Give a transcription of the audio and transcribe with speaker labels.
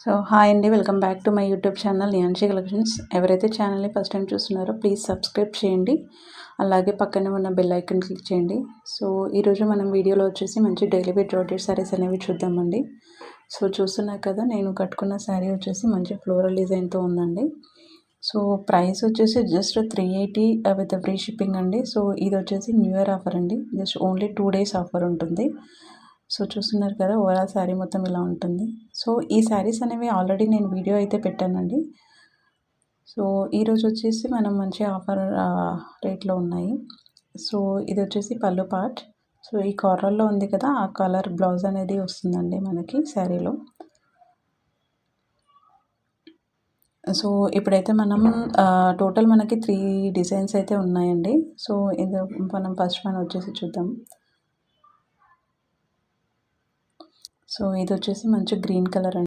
Speaker 1: So hi అండి, welcome back to my YouTube channel Niyanshi collections. ఎవరైతే ఛానల్ని ఫస్ట్ టైం చూస్తున్నారో ప్లీజ్ సబ్స్క్రైబ్ చేయండి, అలాగే పక్కనే ఉన్న బెల్ ఐకాన్ క్లిక్ చేయండి. సో ఈరోజు మనం వీడియోలో వచ్చేసి మంచి డైలీ వేర్ జార్జెట్ శారీస్ అనేవి చూద్దామండి. సో చూస్తున్నారు కదా, నేను కట్టుకున్న శారీ వచ్చేసి మంచి ఫ్లోరల్ డిజైన్తో ఉందండి. సో ప్రైస్ వచ్చేసి జస్ట్ 380 విత్ ఫ్రీ షిప్పింగ్ అండి. సో ఇది వచ్చేసి న్యూ ఇయర్ ఆఫర్ అండి, జస్ట్ ఓన్లీ 2 days ఆఫర్ ఉంటుంది. సో చూస్తున్నారు కదా, ఓవరాల్ శారీ మొత్తం ఇలా ఉంటుంది. సో ఈ శారీస్ అనేవి ఆల్రెడీ నేను వీడియో అయితే పెట్టానండి. సో ఈరోజు వచ్చేసి మనం మంచి ఆఫర్ రేట్లో ఉన్నాయి. సో ఇది వచ్చేసి పళ్ళు పార్ట్. సో ఈ కార్నర్లో ఉంది కదా, ఆ కలర్ బ్లౌజ్ అనేది వస్తుందండి మనకి శారీలో. సో ఇప్పుడైతే మనం టోటల్ మనకి 3 డిజైన్స్ అయితే ఉన్నాయండి. సో ఇది మనం ఫస్ట్ వచ్చేసి చూద్దాం. సో ఇది వచ్చేసి మంచి గ్రీన్ కలర్ అండి.